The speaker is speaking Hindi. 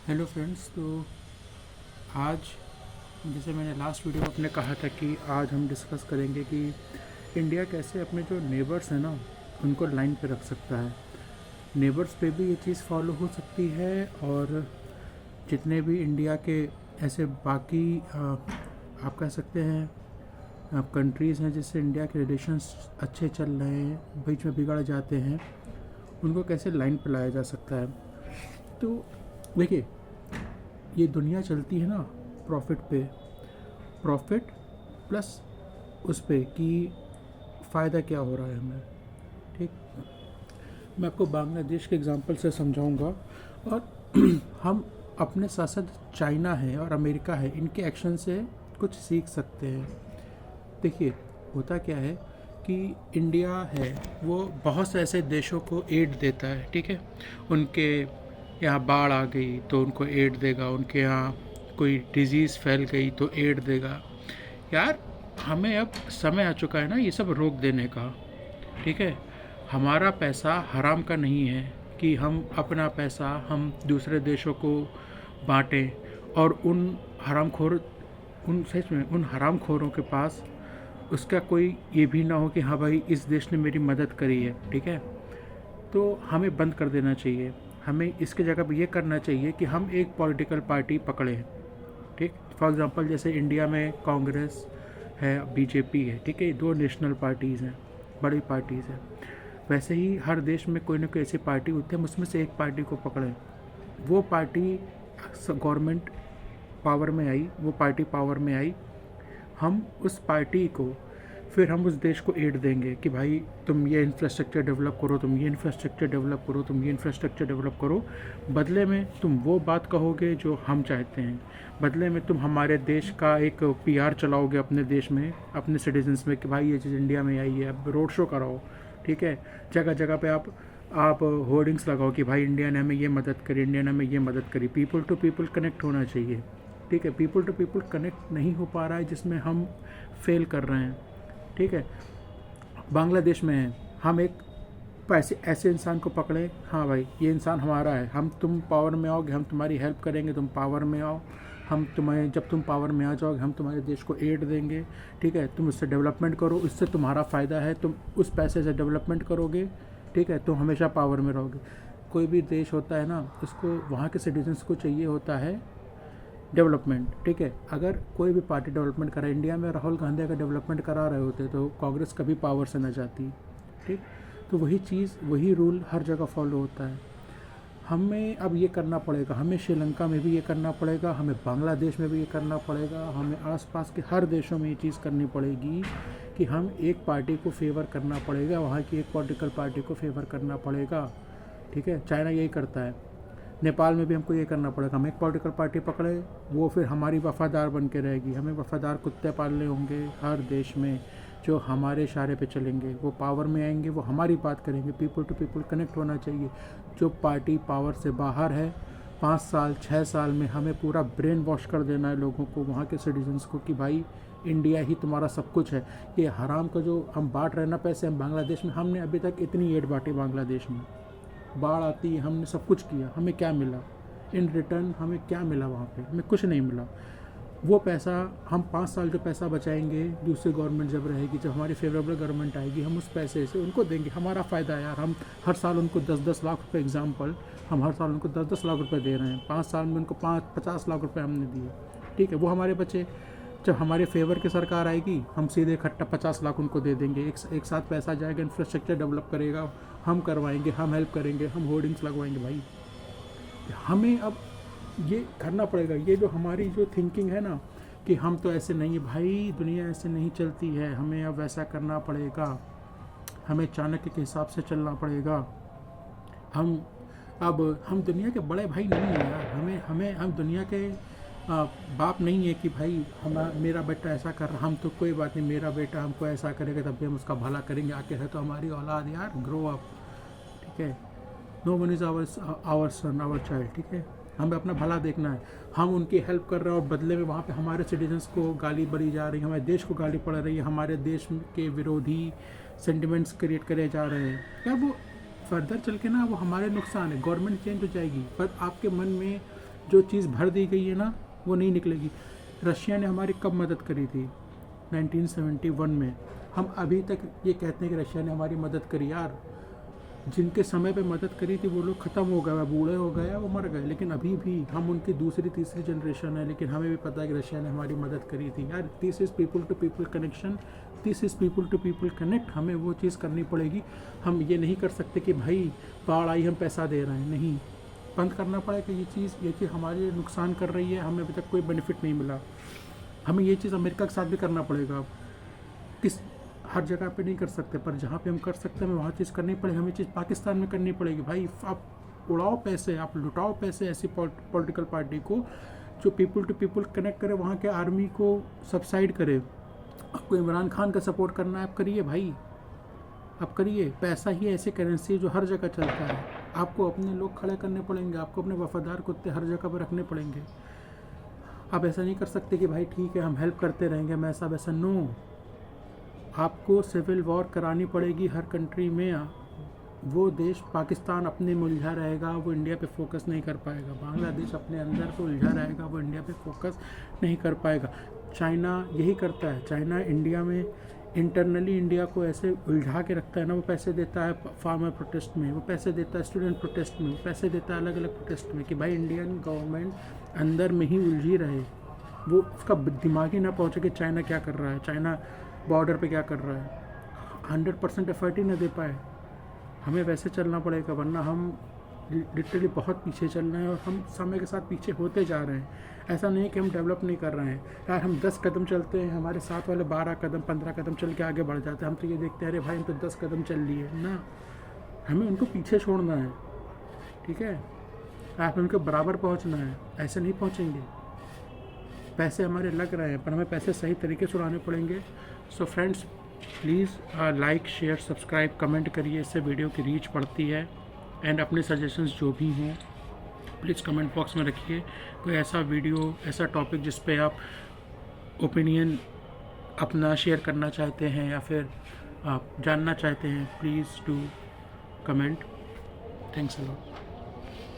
Hello friends. तो आज जैसे मैंने लास्ट वीडियो में अपने कहा था कि आज हम डिस्कस करेंगे कि इंडिया कैसे अपने जो नेबर्स हैं ना उनको लाइन पे रख सकता है। नेबर्स पे भी ये चीज़ फॉलो हो सकती है और जितने भी इंडिया के ऐसे बाकी आप कह सकते हैं कंट्रीज़ हैं जिससे इंडिया के रिलेशंस अच्छे चल रहे हैं बीच में बिगड़ जाते हैं, उनको कैसे लाइन पे लाया जा सकता है। तो देखिए, ये दुनिया चलती है ना प्रॉफिट पे, प्रॉफिट प्लस उस पे कि फ़ायदा क्या हो रहा है हमें। ठीक, मैं आपको बांग्लादेश के एग्जांपल से समझाऊंगा और हम अपने साथ साथ चाइना है और अमेरिका है, इनके एक्शन से कुछ सीख सकते हैं। देखिए, होता क्या है कि इंडिया है वो बहुत से ऐसे देशों को एड देता है। ठीक है, उनके यहाँ बाढ़ आ गई तो उनको एड देगा, उनके यहाँ कोई डिजीज़ फैल गई तो एड देगा। यार, हमें अब समय आ चुका है ना ये सब रोक देने का। ठीक है, हमारा पैसा हराम का नहीं है कि हम अपना पैसा हम दूसरे देशों को बांटें और उन सच में उन हरामखोरों के पास उसका कोई ये भी ना हो कि हाँ भाई इस देश ने मेरी मदद करी है। ठीक है, तो हमें बंद कर देना चाहिए। हमें इसके जगह पे ये करना चाहिए कि हम एक पॉलिटिकल पार्टी पकड़ें। ठीक, फॉर एग्जांपल जैसे इंडिया में कांग्रेस है, बीजेपी है। ठीक है, दो नेशनल पार्टीज़ हैं, बड़ी पार्टीज़ हैं। वैसे ही हर देश में कोई ना कोई ऐसी पार्टी होती है, हम उसमें से एक पार्टी को पकड़ें। वो पार्टी गवर्नमेंट पावर में आई, वो पार्टी पावर में आई, हम उस पार्टी को फिर हम उस देश को एड देंगे कि भाई तुम ये इंफ्रास्ट्रक्चर डेवलप करो, तुम ये इंफ्रास्ट्रक्चर डेवलप करो, तुम ये इंफ्रास्ट्रक्चर डेवलप करो। बदले में तुम वो बात कहोगे जो हम चाहते हैं। बदले में तुम हमारे देश का एक पीआर चलाओगे अपने देश में, अपने सिटीजन्स में कि भाई ये चीज़ इंडिया में आई है, अब रोड शो कराओ। ठीक है, जगह जगह पे आप होर्डिंग्स लगाओ कि भाई इंडिया ने हमें ये मदद करी, इंडिया ने हमें ये मदद करी। पीपल टू पीपल कनेक्ट होना चाहिए। ठीक है, पीपल टू पीपल कनेक्ट नहीं हो पा रहा है, जिसमें हम फेल कर रहे हैं। ठीक है, बांग्लादेश में है, हम एक पैसे ऐसे इंसान को पकड़े, हाँ भाई ये इंसान हमारा है, हम तुम पावर में आओगे हम तुम्हारी हेल्प करेंगे, तुम पावर में आओ, हम तुम्हें जब तुम पावर में आ जाओगे हम तुम्हारे देश को एड देंगे। ठीक है, तुम उससे डेवलपमेंट करो, इससे तुम्हारा फ़ायदा है, तुम उस पैसे से डेवलपमेंट करोगे। ठीक है, तुम हमेशा पावर में रहोगे। कोई भी देश होता है ना, उसको वहाँ के सिटीजन्स को चाहिए होता है डेवलपमेंट। ठीक है, अगर कोई भी पार्टी डेवलपमेंट करा, इंडिया में राहुल गांधी अगर डेवलपमेंट करा रहे होते तो कांग्रेस कभी पावर से न जाती। ठीक, तो वही चीज़ वही रूल हर जगह फॉलो होता है। हमें अब ये करना पड़ेगा, हमें श्रीलंका में भी ये करना पड़ेगा, हमें बांग्लादेश में भी ये करना पड़ेगा, हमें आसपास के हर देशों में ये चीज़ करनी पड़ेगी कि हम एक पार्टी को फेवर करना पड़ेगा, वहाँ की एक पॉलिटिकल पार्टी को फेवर करना पड़ेगा। ठीक है, चाइना यही करता है। नेपाल में भी हमको ये करना पड़ेगा, हम एक पॉलिटिकल पार्टी पकड़े, वो फिर हमारी वफ़ादार बन के रहेगी। हमें वफ़ादार कुत्ते पालने होंगे हर देश में जो हमारे इशारे पे चलेंगे, वो पावर में आएंगे, वो हमारी बात करेंगे। पीपल टू पीपल कनेक्ट होना चाहिए। जो पार्टी पावर से बाहर है, 5 साल 6 साल में हमें पूरा ब्रेन वॉश कर देना है लोगों को, वहाँ के सिटीजन्स को कि भाई इंडिया ही तुम्हारा सब कुछ है। ये हराम का जो हम बांट रहे ना पैसे, हम बांग्लादेश में, हमने अभी तक इतनी एड बांटी बांग्लादेश में, बाढ़ आती है, हमने सब कुछ किया, हमें क्या मिला इन रिटर्न? हमें क्या मिला वहाँ पे? हमें कुछ नहीं मिला। वो पैसा हम 5 साल का पैसा बचाएंगे, दूसरी गवर्नमेंट जब रहेगी, जब हमारी फेवरेबल गवर्नमेंट आएगी, हम उस पैसे से उनको देंगे। हमारा फ़ायदा है यार, हम हर साल उनको 10-10 लाख रुपए, एग्जाम्पल हम हर साल उनको 10-10 लाख रुपए दे रहे हैं, 5 साल में उनको 50 लाख रुपए हमने दिए। ठीक है, वो हमारे बचे। जब हमारे फेवर की सरकार आएगी, हम सीधे इकट्ठा 50 लाख उनको दे देंगे। एक साथ पैसा जाएगा, इंफ्रास्ट्रक्चर डेवलप करेगा, हम करवाएंगे, हम हेल्प करेंगे, हम होर्डिंग्स लगवाएंगे। भाई हमें अब ये करना पड़ेगा। ये जो हमारी जो थिंकिंग है ना कि हम तो ऐसे नहीं है, भाई दुनिया ऐसे नहीं चलती है, हमें अब वैसा करना पड़ेगा। हमें चाणक्य के हिसाब से चलना पड़ेगा। हम हम दुनिया के बड़े भाई नहीं हैं यार। हमें हमें हम दुनिया के बाप नहीं है कि भाई हम मेरा बेटा ऐसा कर रहा, हम तो कोई बात नहीं, मेरा बेटा हमको ऐसा करेगा तब भी हम उसका भला करेंगे। आके है तो हमारी औलाद यार, ग्रो अप। ठीक है, no one is our son, our child. ठीक है, हमें अपना भला देखना है। हम उनकी हेल्प कर रहे हैं और बदले में वहाँ पे हमारे सिटीजन्स को गाली बड़ी जा रही है, हमारे देश को गाली पड़ रही है, हमारे देश के विरोधी सेंटिमेंट्स क्रिएट करे जा रहे हैं। क्या वो फर्दर चल के ना वो हमारे नुकसान है। गवर्नमेंट चेंज हो जाएगी पर आपके मन में जो चीज़ भर दी गई है ना वो नहीं निकलेगी। रशिया ने हमारी कब मदद करी थी? 1971 में। हम अभी तक ये कहते हैं कि रशिया ने हमारी मदद करी। यार जिनके समय पे मदद करी थी वो लोग ख़त्म हो गए, बूढ़े हो गए, वो मर गए, लेकिन अभी भी हम उनकी दूसरी तीसरी जनरेशन है, लेकिन हमें भी पता है कि रशिया ने हमारी मदद करी थी। यार this is people to people connection, this is people to people connect. हमें वो चीज़ करनी पड़ेगी। हम ये नहीं कर सकते कि भाई बाढ़ आई हम पैसा दे रहे हैं, नहीं, बंद करना पड़ेगा ये चीज़ हमारे हमारे कर रही है, हमें अभी तक कोई बेनिफिट नहीं मिला। हमें ये चीज़ अमेरिका के साथ भी करना पड़ेगा। किस हर जगह पे नहीं कर सकते, पर जहाँ पे हम कर सकते हैं हमें वहाँ चीज़ करनी पड़ेगी। हमें चीज़ पाकिस्तान में करनी पड़ेगी। भाई आप उड़ाओ पैसे, आप लुटाओ पैसे ऐसी पॉलिटिकल पार्टी को जो पीपल टू पीपल कनेक्ट करे, वहाँ के आर्मी को सबसाइड करे। आपको इमरान खान का सपोर्ट करना है, आप करिए भाई, आप करिए। पैसा ही ऐसी करेंसी है जो हर जगह चलता है। आपको अपने लोग खड़े करने पड़ेंगे, आपको अपने वफादार कुत्ते हर जगह पर रखने पड़ेंगे। आप ऐसा नहीं कर सकते कि भाई ठीक है हम हेल्प करते रहेंगे, मैं ऐसा वैसा, नो। आपको सिविल वॉर करानी पड़ेगी हर कंट्री में। वो देश पाकिस्तान अपने में उलझा रहेगा, वो इंडिया पे फोकस नहीं कर पाएगा। बांग्लादेश अपने अंदर पे उलझा रहेगा, वो इंडिया पे फोकस नहीं कर पाएगा। चाइना यही करता है। चाइना इंडिया में इंटरनली इंडिया को ऐसे उलझा के रखता है ना। वो पैसे देता है फार्मर प्रोटेस्ट में, वो पैसे देता है स्टूडेंट प्रोटेस्ट में, वो पैसे देता है अलग अलग प्रोटेस्ट में कि भाई इंडियन गवर्नमेंट अंदर में ही उलझी रहे। वो उसका दिमाग ही ना पहुँचे कि चाइना क्या कर रहा है, चाइना बॉर्डर पे क्या कर रहा है। 100% एफर्ट ही ना दे पाए। हमें वैसे चलना पड़ेगा, वरना हम लिटरली बहुत पीछे चल रहे हैं और हम समय के साथ पीछे होते जा रहे हैं। ऐसा नहीं कि हम डेवलप नहीं कर रहे हैं। यार हम 10 कदम चलते हैं, हमारे साथ वाले 12 कदम 15 कदम चल के आगे बढ़ जाते हैं। हम तो ये देखते हैं अरे भाई हम तो 10 कदम चल लिए ना, हमें उनको पीछे छोड़ना है। ठीक है, आप उनके बराबर पहुँचना है, ऐसे नहीं पहुँचेंगे। पैसे हमारे लग रहे हैं पर हमें पैसे सही तरीके से उड़ाने पड़ेंगे। So friends please like share subscribe comment करिए, इससे वीडियो की रीच बढ़ती है। एंड अपने सजेशंस जो भी हों प्लीज़ कमेंट बॉक्स में रखिए। कोई ऐसा वीडियो, ऐसा टॉपिक जिस पे आप ओपिनियन अपना शेयर करना चाहते हैं या फिर आप जानना चाहते हैं, please do comment. Thanks a lot.